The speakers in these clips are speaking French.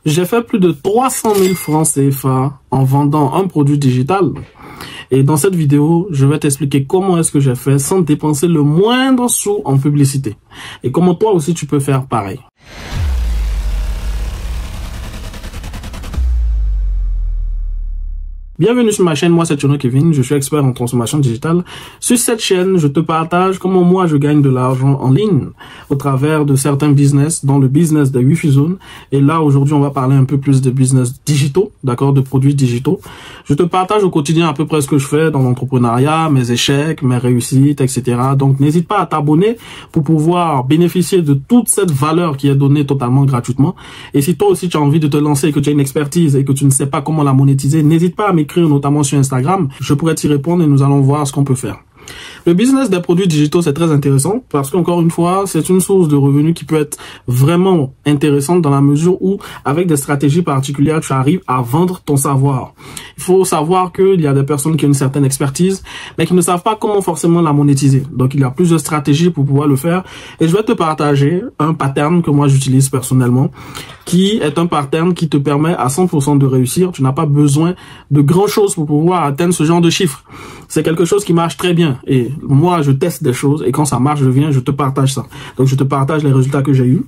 J'ai fait plus de 300 000 francs CFA en vendant un produit digital. Et dans cette vidéo, je vais t'expliquer comment est-ce que j'ai fait sans dépenser le moindre sou en publicité. Et comment toi aussi tu peux faire pareil. Bienvenue sur ma chaîne, moi c'est Tchono Kevin, je suis expert en transformation digitale. Sur cette chaîne, je te partage comment moi je gagne de l'argent en ligne au travers de certains business, dans le business de Wi-Fi Zone. Et là, aujourd'hui, on va parler un peu plus de business digitaux, d'accord, de produits digitaux. Je te partage au quotidien à peu près ce que je fais dans l'entrepreneuriat, mes échecs, mes réussites, etc. Donc, n'hésite pas à t'abonner pour pouvoir bénéficier de toute cette valeur qui est donnée totalement gratuitement. Et si toi aussi tu as envie de te lancer et que tu as une expertise et que tu ne sais pas comment la monétiser, n'hésite pas à m'écrire notamment sur Instagram, je pourrais t'y répondre et nous allons voir ce qu'on peut faire. Le business des produits digitaux, c'est très intéressant parce qu'encore une fois, c'est une source de revenus qui peut être vraiment intéressante dans la mesure où, avec des stratégies particulières, tu arrives à vendre ton savoir. Il faut savoir qu'il y a des personnes qui ont une certaine expertise, mais qui ne savent pas comment forcément la monétiser. Donc, il y a plusieurs stratégies pour pouvoir le faire. Et je vais te partager un pattern que moi j'utilise personnellement, qui est un pattern qui te permet à 100% de réussir. Tu n'as pas besoin de grand chose pour pouvoir atteindre ce genre de chiffres. C'est quelque chose qui marche très bien. Et moi, je teste des choses et quand ça marche, je te partage ça. Donc, je te partage les résultats que j'ai eus.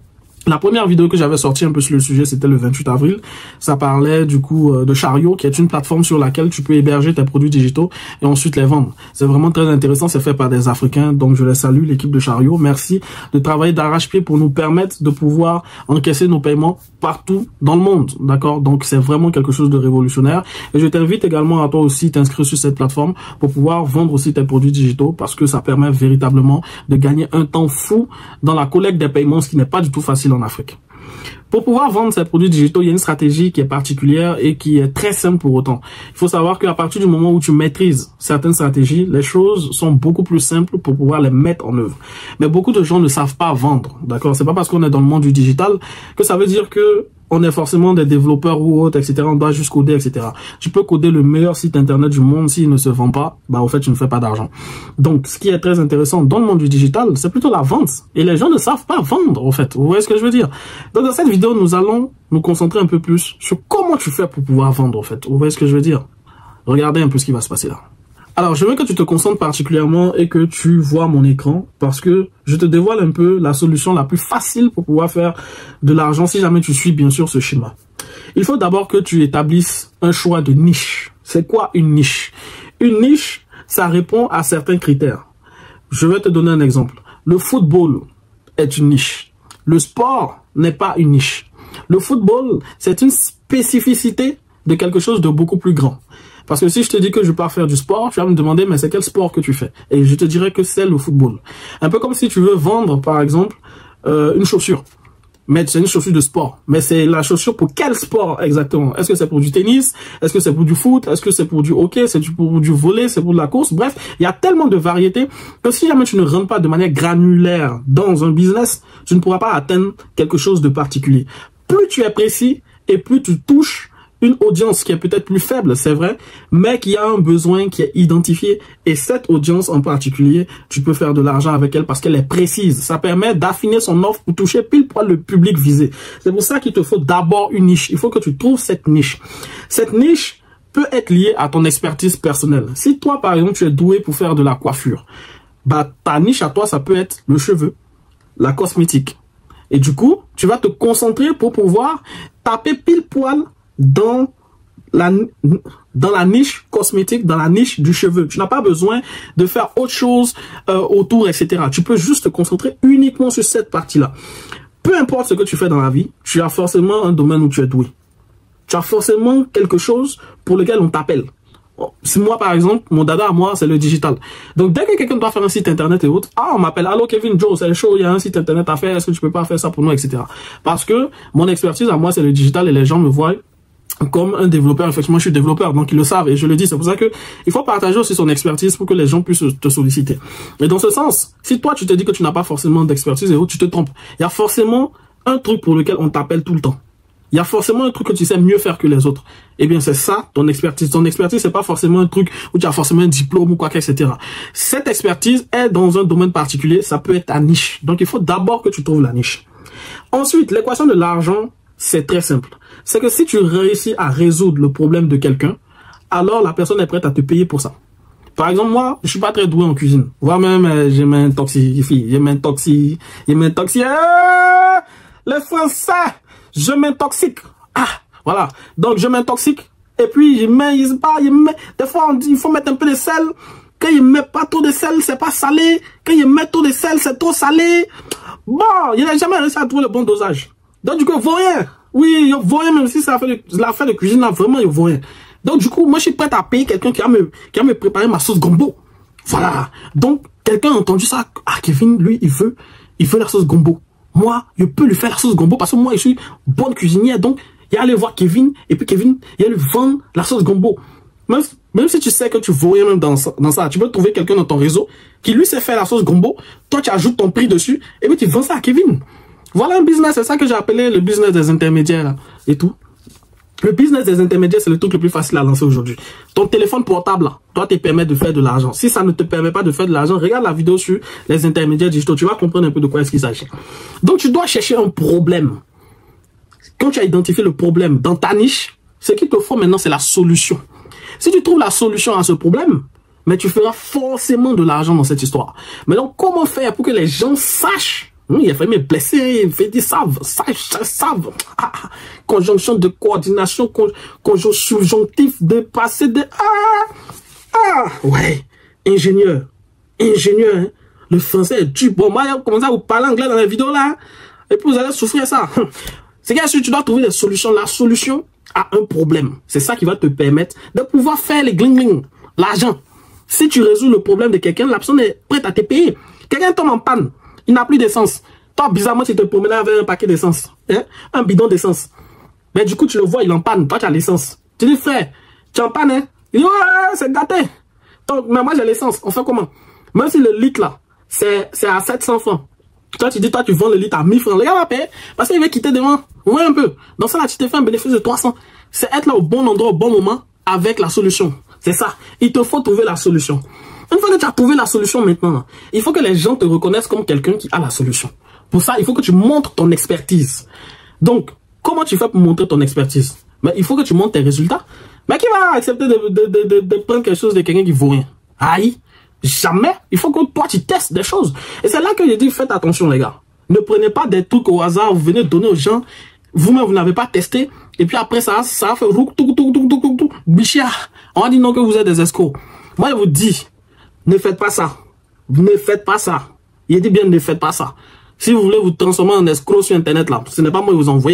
La première vidéo que j'avais sortie un peu sur le sujet, c'était le 28 avril. Ça parlait du coup de Chariot, qui est une plateforme sur laquelle tu peux héberger tes produits digitaux et ensuite les vendre. C'est vraiment très intéressant, c'est fait par des Africains, donc je les salue, l'équipe de Chariot. Merci de travailler d'arrache-pied pour nous permettre de pouvoir encaisser nos paiements partout dans le monde, d'accord? Donc c'est vraiment quelque chose de révolutionnaire. Et je t'invite également à toi aussi t'inscrire sur cette plateforme pour pouvoir vendre aussi tes produits digitaux parce que ça permet véritablement de gagner un temps fou dans la collecte des paiements, ce qui n'est pas du tout facile en Afrique. Pour pouvoir vendre ces produits digitaux, il y a une stratégie qui est particulière et qui est très simple pour autant. Il faut savoir qu'à partir du moment où tu maîtrises certaines stratégies, les choses sont beaucoup plus simples pour pouvoir les mettre en œuvre. Mais beaucoup de gens ne savent pas vendre, d'accord? C'est pas parce qu'on est dans le monde du digital que ça veut dire que on est forcément des développeurs ou autres, etc. On doit juste coder, etc. Tu peux coder le meilleur site internet du monde, s'il ne se vend pas, bah au fait tu ne fais pas d'argent. Donc ce qui est très intéressant dans le monde du digital, c'est plutôt la vente. Et les gens ne savent pas vendre, au fait. Vous voyez ce que je veux dire? Donc dans cette vidéo, nous allons nous concentrer un peu plus sur comment tu fais pour pouvoir vendre, au fait. Vous voyez ce que je veux dire? Regardez un peu ce qui va se passer là. Alors, je veux que tu te concentres particulièrement et que tu vois mon écran parce que je te dévoile un peu la solution la plus facile pour pouvoir faire de l'argent si jamais tu suis bien sûr ce schéma. Il faut d'abord que tu établisses un choix de niche. C'est quoi une niche? Une niche, ça répond à certains critères. Je vais te donner un exemple. Le football est une niche. Le sport n'est pas une niche. Le football, c'est une spécificité de quelque chose de beaucoup plus grand. Parce que si je te dis que je pars faire du sport, tu vas me demander, mais c'est quel sport que tu fais? Et je te dirais que c'est le football. Un peu comme si tu veux vendre, par exemple, une chaussure. Mais c'est une chaussure de sport. Mais c'est la chaussure pour quel sport exactement? Est-ce que c'est pour du tennis? Est-ce que c'est pour du foot? Est-ce que c'est pour du hockey? C'est pour du volley? C'est pour de la course? Bref, il y a tellement de variétés que si jamais tu ne rentres pas de manière granulaire dans un business, tu ne pourras pas atteindre quelque chose de particulier. Plus tu es précis et plus tu touches une audience qui est peut-être plus faible, c'est vrai, mais qui a un besoin qui est identifié. Et cette audience en particulier, tu peux faire de l'argent avec elle parce qu'elle est précise. Ça permet d'affiner son offre pour toucher pile poil le public visé. C'est pour ça qu'il te faut d'abord une niche. Il faut que tu trouves cette niche. Cette niche peut être liée à ton expertise personnelle. Si toi, par exemple, tu es doué pour faire de la coiffure, bah, ta niche à toi, ça peut être le cheveu, la cosmétique. Et du coup, tu vas te concentrer pour pouvoir taper pile poil dans la niche cosmétique, dans la niche du cheveu. Tu n'as pas besoin de faire autre chose autour, etc. Tu peux juste te concentrer uniquement sur cette partie-là. Peu importe ce que tu fais dans la vie, tu as forcément un domaine où tu es doué. Tu as forcément quelque chose pour lequel on t'appelle. Si moi, par exemple, mon dada à moi, c'est le digital. Donc, dès que quelqu'un doit faire un site internet et autres, on m'appelle, allô Kevin, Joe, c'est chaud, il y a un site internet à faire, est-ce que tu peux pas faire ça pour nous, etc. Parce que mon expertise à moi, c'est le digital et les gens me voient comme un développeur. Effectivement, je suis développeur, donc ils le savent et je le dis. C'est pour ça que il faut partager aussi son expertise pour que les gens puissent te solliciter. Et dans ce sens, si toi, tu te dis que tu n'as pas forcément d'expertise et autres, tu te trompes. Il y a forcément un truc pour lequel on t'appelle tout le temps. Il y a forcément un truc que tu sais mieux faire que les autres. Eh bien, c'est ça, ton expertise. Ton expertise, c'est pas forcément un truc où tu as forcément un diplôme ou quoi, etc. Cette expertise est dans un domaine particulier. Ça peut être ta niche. Donc, il faut d'abord que tu trouves la niche. Ensuite, l'équation de l'argent c'est très simple. C'est que si tu réussis à résoudre le problème de quelqu'un, alors la personne est prête à te payer pour ça. Par exemple, moi, je suis pas très doué en cuisine. Voire même, je m'intoxifie. Les Français, je m'intoxique. Ah, voilà. Donc, je m'intoxique. Et puis, des fois, on dit, il faut mettre un peu de sel. Quand il met pas trop de sel, c'est pas salé. Quand il met trop de sel, c'est trop salé. Bon, il n'a jamais réussi à trouver le bon dosage. Donc, du coup, il vaut rien. Oui, il vaut rien, même si ça fait l'affaire de cuisine, là, vraiment, il vaut rien. Donc, du coup, moi, je suis prêt à payer quelqu'un qui va me préparer ma sauce gombo. Voilà. Donc, quelqu'un a entendu ça. Ah, Kevin, lui, il veut la sauce gombo. Moi, je peux lui faire la sauce gombo parce que moi, je suis bonne cuisinière. Donc, il y a aller voir Kevin, et puis Kevin, il va lui vendre la sauce gombo. Même si tu sais que tu vaux rien même dans ça, tu peux trouver quelqu'un dans ton réseau qui lui sait faire la sauce gombo. Toi, tu ajoutes ton prix dessus, et puis tu vends ça à Kevin. Voilà un business, c'est ça que j'ai appelé le business des intermédiaires, là, et tout. Le business des intermédiaires, c'est le truc le plus facile à lancer aujourd'hui. Ton téléphone portable, là, toi, te permet de faire de l'argent. Si ça ne te permet pas de faire de l'argent, regarde la vidéo sur les intermédiaires digitaux. Tu vas comprendre un peu de quoi est-ce qu'il s'agit. Donc, tu dois chercher un problème. Quand tu as identifié le problème dans ta niche, ce qu'il te faut maintenant, c'est la solution. Si tu trouves la solution à ce problème, mais tu feras forcément de l'argent dans cette histoire. Maintenant, comment faire pour que les gens sachent? Il a fait me blesser, il fait des savent. Conjonction de coordination, conjonction subjonctif de passé de... Ouais, ingénieur, hein? Le français est dur. Bon, moi, je commence à vous parler anglais dans la vidéo là, et puis vous allez souffrir ça. C'est que tu dois trouver des solutions. La solution à un problème, c'est ça qui va te permettre de pouvoir faire les gling-gling, l'argent. Si tu résous le problème de quelqu'un, la personne est prête à te payer. Quelqu'un tombe en panne, il n'a plus d'essence. Toi, bizarrement, tu te promènes avec un paquet d'essence, hein? Un bidon d'essence. Mais du coup, tu le vois, il est en panne. Toi, tu as l'essence. Tu dis, frère, tu es en panne, hein? Il dit, ouais, c'est gâté. Donc, mais moi, j'ai l'essence. On fait comment? Même si le litre, là, c'est à 700 francs. Toi, tu dis, toi, tu vends le litre à 1000 francs. Le gars va payer parce qu'il veut quitter devant. Ouais, un peu. Dans ça, là, tu te fais un bénéfice de 300. C'est être là au bon endroit, au bon moment, avec la solution. C'est ça. Il te faut trouver la solution. Une fois que tu as trouvé la solution maintenant, là, il faut que les gens te reconnaissent comme quelqu'un qui a la solution. Pour ça, il faut que tu montres ton expertise. Donc, comment tu fais pour montrer ton expertise? Mais il faut que tu montres tes résultats. Mais qui va accepter de prendre quelque chose de quelqu'un qui vaut rien? Aïe, jamais. Il faut que toi, tu testes des choses. Et c'est là que je dis, faites attention, les gars. Ne prenez pas des trucs au hasard, vous venez donner aux gens. Vous-même, vous n'avez pas testé. Et puis après, ça va faire bichard. On va dire non que vous êtes des escrocs. Moi, je vous dis, ne faites pas ça. Ne faites pas ça. Il dit bien, ne faites pas ça. Si vous voulez vous transformer en escroc sur Internet, là, ce n'est pas moi qui vous envoie.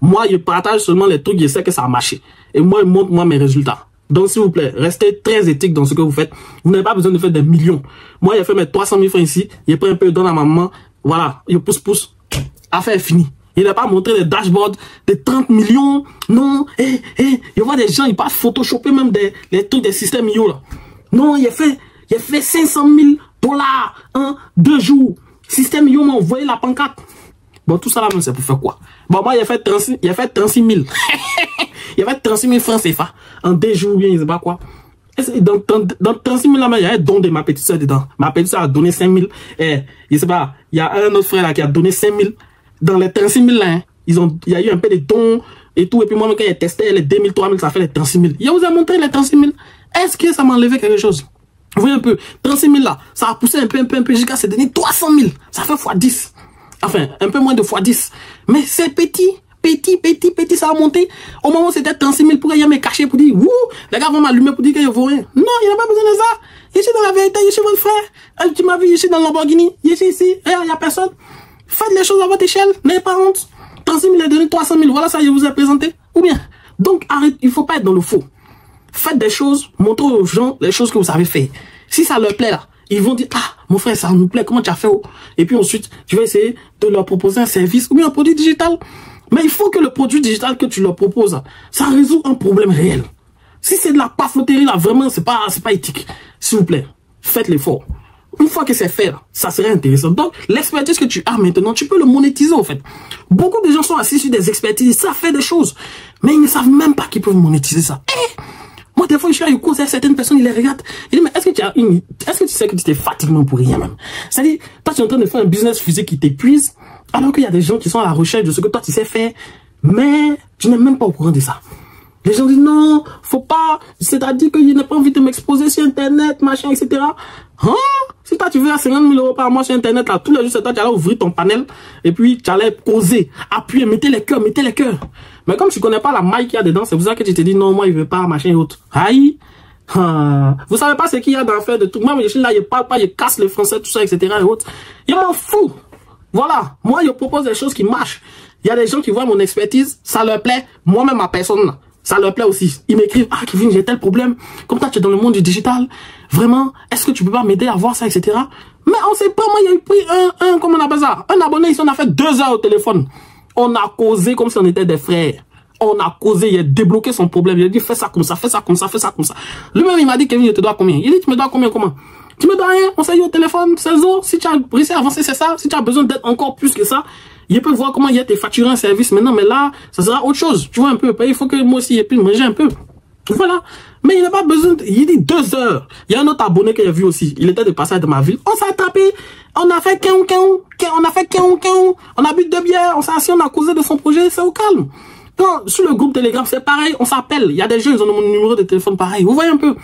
Moi, je partage seulement les trucs, je sais que ça a marché. Et moi, je montre mes résultats. Donc, s'il vous plaît, restez très éthique dans ce que vous faites. Vous n'avez pas besoin de faire des millions. Moi, j'ai fait mes 300 000 francs ici. J'ai pris un peu, donne à ma maman. Voilà, je pousse. Affaire est finie. Il n'a pas montré des dashboards de 30 millions. Non, je vois des gens, ils passent photoshopper même les trucs des systèmes IO, là. Non, il a fait 500 000 $ en 2 jours. Système IO m'a envoyé la pancarte. Bon, tout ça là, c'est pour faire quoi? Bon, moi, il a fait 36 000. Il a fait 36 000 francs CFA en 2 jours, bien, je sais pas quoi. Dans 36 000 là, il y a un don de ma petite soeur dedans. Ma petite soeur a donné 5 000. Je sais pas, il y a un autre frère là qui a donné 5 000. Dans les 36 000 là, hein, il y a eu un peu de dons et tout. Et puis moi, quand j'ai testé les 2 000, 3 000, ça fait les 36 000. Je vous ai montré les 36 000. Est-ce que ça m'a enlevé quelque chose? Vous voyez un peu, 36 000 là, ça a poussé un peu, jusqu'à se donner 300 000. Ça fait x10. Enfin, un peu moins de x10. Mais c'est petit, ça a monté. Au moment où c'était 36 000, pourquoi il y a mes cachets pour dire, wouh, les gars vont m'allumer pour dire qu'il ne vaut rien. Non, il n'y a pas besoin de ça. Je suis dans la vérité, je suis votre frère. Tu m'as vu, je suis dans le Lamborghini, je suis ici, regarde, il n'y a personne. Faites les choses à votre échelle, n'ayez pas honte. 36 000 a donné 300 000, voilà ça, je vous ai présenté. Ou bien, donc arrête, il ne faut pas être dans le faux. Faites des choses, montrez aux gens les choses que vous savez faire. Si ça leur plaît là, ils vont dire, ah, mon frère, ça nous plaît, comment tu as fait? Et puis ensuite, tu vas essayer de leur proposer un service ou bien un produit digital. Mais il faut que le produit digital que tu leur proposes, ça résout un problème réel. Si c'est de la pafloterie là, vraiment, c'est pas éthique. S'il vous plaît, faites l'effort. Une fois que c'est fait, là, ça serait intéressant. Donc, l'expertise que tu as maintenant, tu peux le monétiser, en fait. Beaucoup de gens sont assis sur des expertises, ils savent faire des choses. Mais ils ne savent même pas qu'ils peuvent monétiser ça. Moi, des fois, je suis là, je cause avec certaines personnes, ils les regardent. Ils disent, mais est-ce que tu sais que tu t'es fatiguement pour rien, même? C'est-à-dire, toi, tu es en train de faire un business physique qui t'épuise, alors qu'il y a des gens qui sont à la recherche de ce que toi, tu sais faire. Mais tu n'es même pas au courant de ça. Les gens disent non, faut pas, c'est-à-dire que je n'ai pas envie de m'exposer sur Internet, machin, etc. Hein? Si toi tu veux à 50 000 € par mois sur Internet, là, tous les jours, c'est toi qui allais ouvrir ton panel et puis tu allais poser, appuyer, mettez les cœurs, mettez les cœurs. Mais comme tu connais pas la maille qu'il y a dedans, c'est pour ça que tu te dis non, moi, il veut pas, machin et autres. Aïe! Vous savez pas ce qu'il y a dans l'affaire de tout. Moi, je suis là, je parle pas, je casse le français, tout ça, etc. et autres. Je m'en fous. Voilà. Moi, je propose des choses qui marchent. Il y a des gens qui voient mon expertise, ça leur plaît. Moi-même, ma personne, là, ça leur plaît aussi. Ils m'écrivent, ah, Kevin, j'ai tel problème. Comme toi, tu es dans le monde du digital. Vraiment, est-ce que tu peux pas m'aider à voir ça, etc. Mais on sait pas, moi, il y a pris comment on appelle ça? Un abonné, ici, on a fait 2 heures au téléphone. On a causé comme si on était des frères. On a causé, il a débloqué son problème. Il a dit, fais ça comme ça, fais ça comme ça, fais ça comme ça. Lui-même, il m'a dit, Kevin, je te dois combien? Il dit, tu me dois combien, comment? Tu me dois rien, on s'est dit au téléphone, 16 euros. Si tu as réussi à avancer, c'est ça. Si tu as besoin d'être encore plus que ça, il peut voir comment il y a tes facturé un service maintenant, mais là, ça sera autre chose. Tu vois un peu, il faut que moi aussi, il puisse manger un peu. Voilà. Mais il n'a pas besoin, il dit 2 heures. Il y a un autre abonné que j'ai vu aussi. Il était de passage de ma ville. On s'est attrapé. On a fait on a fait on a bu 2 bières. On s'est assis, on a causé de son projet. C'est au calme. Quand, sur le groupe Telegram, c'est pareil. On s'appelle. Il y a des gens, ils ont mon numéro de téléphone pareil. Vous voyez un peu.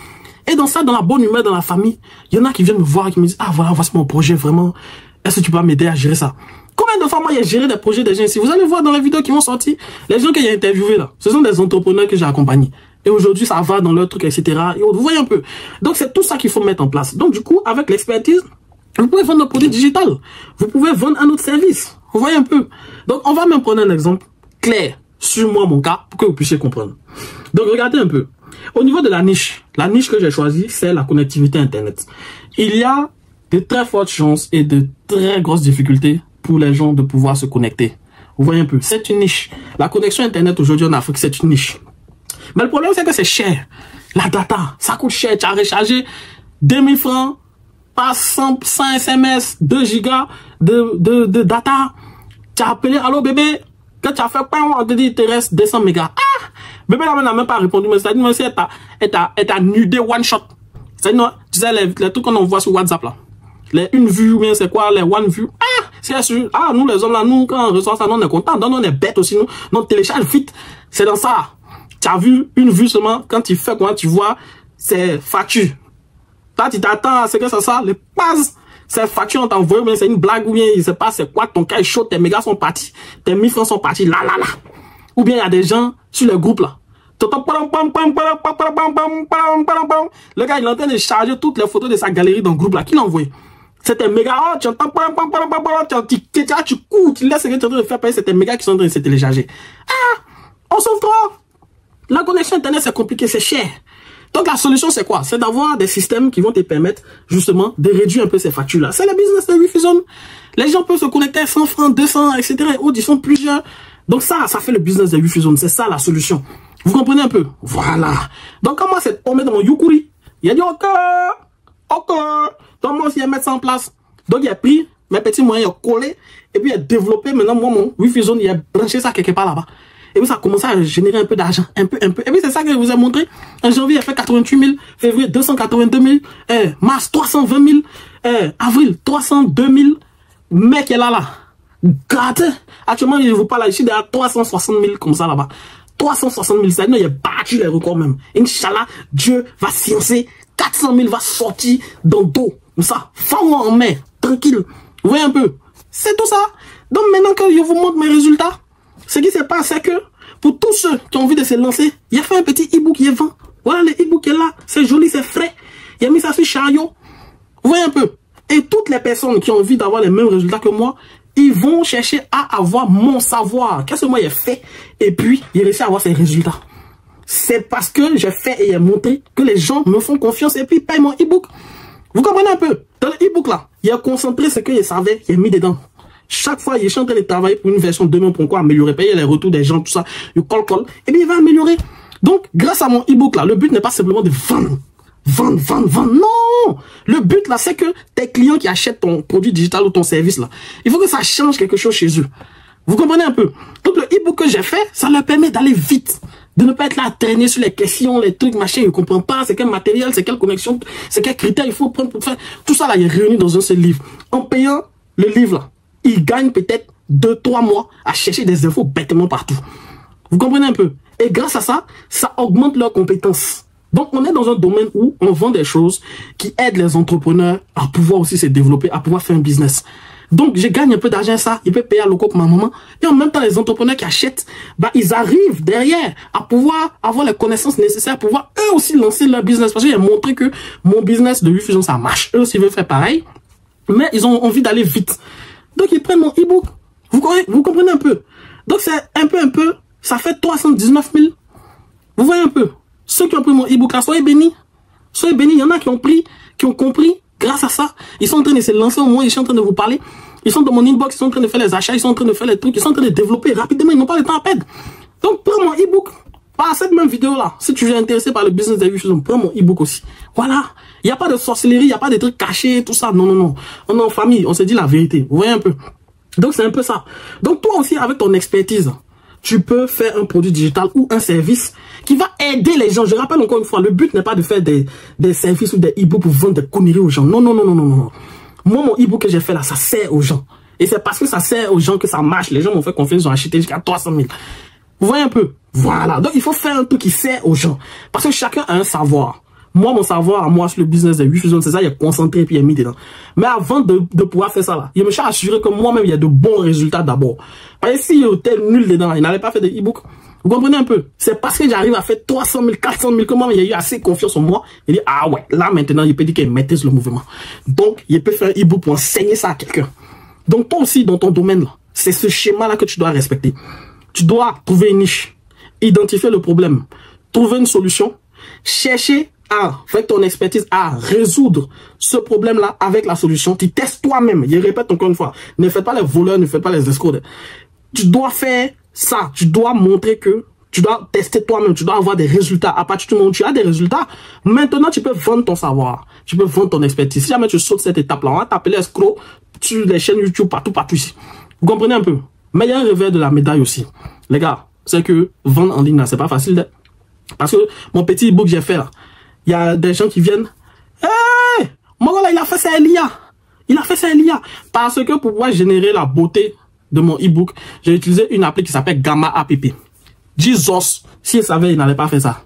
Et dans ça, dans la bonne humeur, dans la famille, il y en a qui viennent me voir et qui me disent, ah voilà, voici mon projet, vraiment. Est-ce que tu peux m'aider à gérer ça? Combien de fois, moi, j'ai géré des projets des gens ici? Vous allez voir dans les vidéos qui vont sortir. Les gens que j'ai interviewés là, ce sont des entrepreneurs que j'ai accompagnés. Et aujourd'hui, ça va dans leur truc, etc. Et vous voyez un peu. Donc, c'est tout ça qu'il faut mettre en place. Donc, du coup, avec l'expertise, vous pouvez vendre un produit digital. Vous pouvez vendre un autre service. Vous voyez un peu. Donc, on va même prendre un exemple clair sur moi, mon cas, pour que vous puissiez comprendre. Donc, regardez un peu. Au niveau de la niche que j'ai choisie, c'est la connectivité Internet. Il y a de très fortes chances et de très grosses difficultés pour les gens de pouvoir se connecter. Vous voyez un peu. C'est une niche. La connexion Internet aujourd'hui en Afrique, c'est une niche. Mais le problème, c'est que c'est cher. La data, ça coûte cher. Tu as rechargé 2000 francs par 100 SMS, 2 gigas de data. Tu as appelé, allô bébé, quand tu as fait, on te dit, il te reste 200 mégas. Ah! Bébé là, n'a même pas répondu, mais c'est-à-dire, elle t'a nudé one shot. C'est-à-dire, tu sais, les trucs qu'on envoie sur WhatsApp là. Les une vue, ou bien c'est quoi, les one view. Ah! C'est sûr. Ah, nous les hommes là, nous, quand on reçoit ça, nous, on est contents. Non, on est bêtes aussi, nous. On télécharge vite. C'est dans ça. Tu as vu une vue seulement, quand tu fais quoi, tu vois, c'est facture. Toi, tu t'attends à ce que ça soit, les passes, c'est facture, on t'envoie, mais c'est une blague, ou bien, il ne sait pas, c'est quoi, ton cas est chaud, tes mégas sont partis, tes 1000 francs sont partis, là. Ou bien, il y a des gens sur les groupes, là. Le gars, il est en train de charger toutes les photos de sa galerie dans le groupe, là. Qui l'a envoyé? C'était méga, oh, tu entends, tu cours, tu laisses ce que tu es en train de faire payer, c'était méga qui sont en train de se télécharger. Ah! On sauve trop! La connexion Internet, c'est compliqué, c'est cher. Donc, la solution, c'est quoi? C'est d'avoir des systèmes qui vont te permettre, justement, de réduire un peu ces factures-là. C'est le business de WiFiZone. Les gens peuvent se connecter à 100 francs, 200, etc. Ils sont plusieurs. Donc, ça fait le business de WiFiZone. C'est ça, la solution. Vous comprenez un peu? Voilà. Donc, quand moi, c'est tombé dans mon Yukuri, il a dit, OK. Donc, moi aussi, il a mis ça en place. Donc, il a pris mes petits moyens, il a collé, et puis il a développé, maintenant, moi, mon WiFiZone, il a branché ça quelque part là-bas. Et puis ça a commencé à générer un peu d'argent, un peu. Et puis c'est ça que je vous ai montré. En janvier, il a fait 88 000, février 282 000, mars 320 000, avril 302 000, mec est là. Gâté. Actuellement, je vous parle ici, il y a 360 000 comme ça là-bas. 360 000, ça, il a battu les records même. Inch'Allah, Dieu va sciencer, 400 000 va sortir dans le dos. Comme ça, fin-moi en mai, tranquille. Vous voyez un peu. C'est tout ça. Donc maintenant que je vous montre mes résultats, ce qui se passe, c'est que pour tous ceux qui ont envie de se lancer, il a fait un petit e-book qui est vend. Voilà, le e-book est là. C'est joli, c'est frais. Il a mis ça sur Chariot. Vous voyez un peu. Et toutes les personnes qui ont envie d'avoir les mêmes résultats que moi, ils vont chercher à avoir mon savoir. Qu'est-ce que moi j'ai fait? Et puis, il a réussi à avoir ces résultats. C'est parce que j'ai fait et j'ai montré que les gens me font confiance et puis ils payent mon e-book. Vous comprenez un peu? Dans le e-book là, il a concentré ce qu'il savait, il a mis dedans. Chaque fois, il est en train de travailler pour une version 2 pour quoi améliorer, payer les retours des gens, tout ça, il colle, et bien il va améliorer. Donc, grâce à mon e-book là, le but n'est pas simplement de vendre. Non! Le but là, c'est que tes clients qui achètent ton produit digital ou ton service là, il faut que ça change quelque chose chez eux. Vous comprenez un peu? Donc, le e-book que j'ai fait, ça leur permet d'aller vite. De ne pas être là à traîner sur les questions, les trucs, machin, ils ne comprennent pas, c'est quel matériel, c'est quelle connexion, c'est quel critère il faut prendre pour faire. Tout ça là, il est réuni dans un seul livre. En payant le livre là, il gagne peut-être 2-3 mois à chercher des infos bêtement partout. Vous comprenez un peu? Et grâce à ça, ça augmente leurs compétences. Donc, on est dans un domaine où on vend des choses qui aident les entrepreneurs à pouvoir aussi se développer, à pouvoir faire un business. Donc, je gagne un peu d'argent ça, il peut payer à loco pour ma maman. Et en même temps, les entrepreneurs qui achètent, bah, ils arrivent derrière à pouvoir avoir les connaissances nécessaires pour pouvoir eux aussi lancer leur business. Parce que j'ai montré que mon business de Wifusion, ça marche. Eux aussi veulent faire pareil, mais ils ont envie d'aller vite. Donc, ils prennent mon e-book. Vous comprenez un peu? Donc, c'est un peu, ça fait 319 000. Vous voyez un peu? Ceux qui ont pris mon e-book là, soyez bénis. Soyez bénis. Il y en a qui ont pris, qui ont compris grâce à ça. Ils sont en train de se lancer au moins, ils sont en train de vous parler. Ils sont dans mon inbox, ils sont en train de faire les achats, ils sont en train de faire les trucs, ils sont en train de développer rapidement, ils n'ont pas le temps à perdre. Donc, prends mon e-book. Pas cette même vidéo là. Si tu es intéressé par le business des Wifusion, prends mon e-book aussi. Voilà. Il n'y a pas de sorcellerie, il n'y a pas de trucs cachés, tout ça. Non, non, non. On est en famille, on se dit la vérité. Vous voyez un peu? Donc, c'est un peu ça. Donc, toi aussi, avec ton expertise, tu peux faire un produit digital ou un service qui va aider les gens. Je rappelle encore une fois, le but n'est pas de faire des services ou des e-books pour vendre des conneries aux gens. Non, non, non, non, non, non. Moi, mon e-book que j'ai fait là, ça sert aux gens. Et c'est parce que ça sert aux gens que ça marche. Les gens m'ont fait confiance, ils ont acheté jusqu'à 300 000. Vous voyez un peu? Voilà. Donc, il faut faire un truc qui sert aux gens. Parce que chacun a un savoir. Moi, mon savoir à moi sur le business de Wifusion, c'est ça, il est concentré et puis il est mis dedans. Mais avant de pouvoir faire ça là, il me suis assuré que moi-même, il y a de bons résultats d'abord. Parce que s'il était nul dedans, il n'allait pas faire de e-book. Vous comprenez un peu? C'est parce que j'arrive à faire 300 000, 400 000 que moi, il y a eu assez confiance en moi. Il dit, ah ouais, là maintenant, il peut dire qu'il maîtrise le mouvement. Donc, il peut faire un e-book pour enseigner ça à quelqu'un. Donc, toi aussi, dans ton domaine là, c'est ce schéma-là que tu dois respecter. Tu dois trouver une niche, identifier le problème, trouver une solution, chercher avec ton expertise à résoudre ce problème-là avec la solution. Tu testes toi-même. Je répète encore une fois, ne faites pas les voleurs, ne faites pas les escrocs. Tu dois faire ça. Tu dois montrer que tu dois tester toi-même. Tu dois avoir des résultats. À partir du moment où tu as des résultats, maintenant tu peux vendre ton savoir. Tu peux vendre ton expertise. Si jamais tu sautes cette étape-là, on va t'appeler escroc sur les chaînes YouTube partout ici. Vous comprenez un peu? Mais il y a un revers de la médaille aussi. Les gars, c'est que vendre en ligne, c'est pas facile. Parce que mon petit e-book que j'ai fait là, il y a des gens qui viennent. Hey, mon gars là, il a fait ça à l'IA. Il a fait ça à l'IA. Parce que pour pouvoir générer la beauté de mon e-book, j'ai utilisé une appli qui s'appelle Gamma App. Jesus, s'il savait, il n'allait pas faire ça.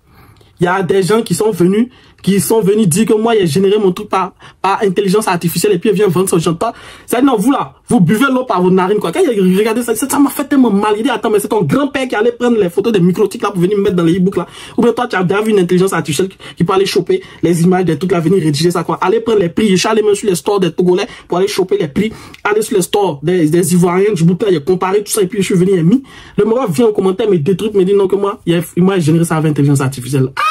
Il y a des gens qui sont venus dire que moi, j'ai généré mon truc par intelligence artificielle et puis ils viennent vendre ça aux gens. C'est non, vous là, vous buvez l'eau par vos narines, quoi. Quand il regardait ça, ça m'a fait tellement mal. Il dit, attends, mais c'est ton grand-père qui allait prendre les photos des microtiques là pour venir mettre dans les e-books là. Ou bien toi, tu as déjà vu une intelligence artificielle qui peut aller choper les images des trucs là, venir rédiger ça, quoi. Aller prendre les prix, je aller même sur les stores des Togolais pour aller choper les prix, aller sur les stores des Ivoiriens, du bouton, il a comparé tout ça et puis je suis venu et mis. Le mec vient au commentaire, me détruit, me dit non que moi, j'ai généré ça avec intelligence artificielle. Ah!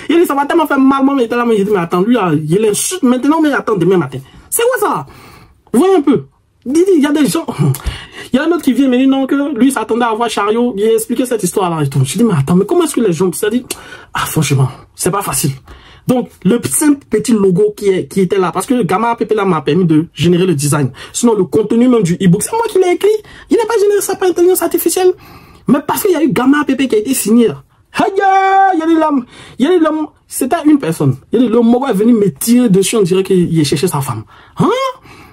Il dit, ça va tellement faire mal, moi, mais il était là, mais il dit, mais attends, lui, là, il l'insulte maintenant, mais attends, demain matin. C'est quoi ça? Vous voyez un peu? Il y a des gens, il y a un autre qui vient me dire, non, que lui, s'attendait à voir Chariot, il a expliqué cette histoire-là et tout. Je dis, mais attends, mais comment est-ce que les gens, ça dit, ah, franchement, c'est pas facile. Donc, le simple petit logo qui était là, parce que le Gamma App là m'a permis de générer le design. Sinon, le contenu même du e-book, c'est moi qui l'ai écrit. Il n'a pas généré ça par intelligence artificielle. Mais parce qu'il y a eu Gamma App qui a été signé là. Il y a des lames. C'était une personne. Il y a des lames. Moi, est venu me tirer dessus. On dirait qu'il cherchait sa femme. Hein?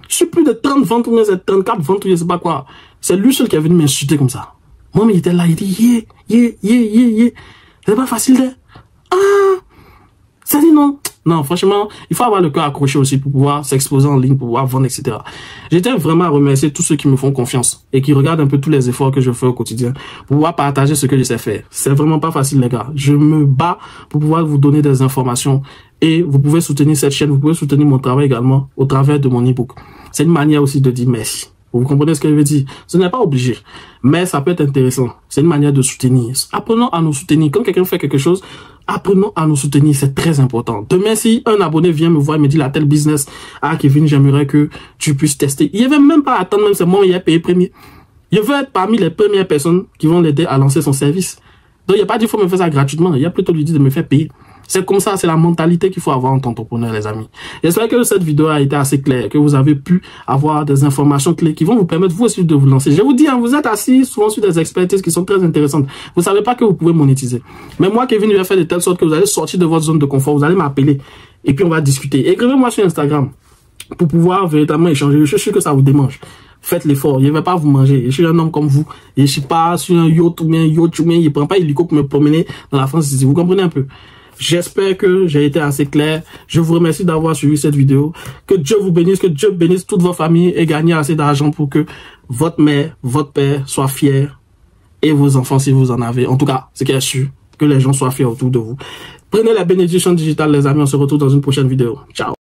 Je suis plus de 30 ventes ou 34 ventes ou je sais pas quoi. C'est lui seul qui est venu m'insulter comme ça. Moi, il était là. Il dit, c'est pas facile de. Ah! Ça dit non. Non, franchement, il faut avoir le cœur accroché aussi pour pouvoir s'exposer en ligne, pour pouvoir vendre, etc. J'étais vraiment à remercier tous ceux qui me font confiance et qui regardent un peu tous les efforts que je fais au quotidien pour pouvoir partager ce que je sais faire. C'est vraiment pas facile, les gars. Je me bats pour pouvoir vous donner des informations et vous pouvez soutenir cette chaîne, vous pouvez soutenir mon travail également au travers de mon e-book. C'est une manière aussi de dire merci. Vous comprenez ce que je veux dire? Ce n'est pas obligé, mais ça peut être intéressant. C'est une manière de soutenir. Apprenons à nous soutenir. Quand quelqu'un fait quelque chose, apprenons à nous soutenir. C'est très important. Demain, si un abonné vient me voir et me dit, la tel business, ah Kevin, j'aimerais que tu puisses tester. Il ne va même pas attendre, même c'est moi, il a payé premier. Je veux être parmi les premières personnes qui vont l'aider à lancer son service. Donc, il n'y a pas dit qu'il faut me faire ça gratuitement. Il y a plutôt lui dit de me faire payer. C'est comme ça, c'est la mentalité qu'il faut avoir en tant qu'entrepreneur, les amis. J'espère que cette vidéo a été assez claire, que vous avez pu avoir des informations clés qui vont vous permettre vous aussi de vous lancer. Je vous dis, hein, vous êtes assis souvent sur des expertises qui sont très intéressantes. Vous savez pas que vous pouvez monétiser. Mais moi, Kevin, je vais faire de telle sorte que vous allez sortir de votre zone de confort, vous allez m'appeler et puis on va discuter. Écrivez-moi sur Instagram pour pouvoir véritablement échanger. Je suis sûr que ça vous démange. faites l'effort. Il ne va pas vous manger. Je suis un homme comme vous. Et je suis pas sur un yacht ou bien il prend pas l'hélico pour me promener dans la France ici. Vous comprenez un peu? J'espère que j'ai été assez clair. Je vous remercie d'avoir suivi cette vidéo. Que Dieu vous bénisse, que Dieu bénisse toute votre famille et gagnez assez d'argent pour que votre mère, votre père soient fiers et vos enfants si vous en avez. En tout cas, c'est qu'il y a sûr que les gens soient fiers autour de vous. Prenez la bénédiction digitale, les amis. On se retrouve dans une prochaine vidéo. Ciao.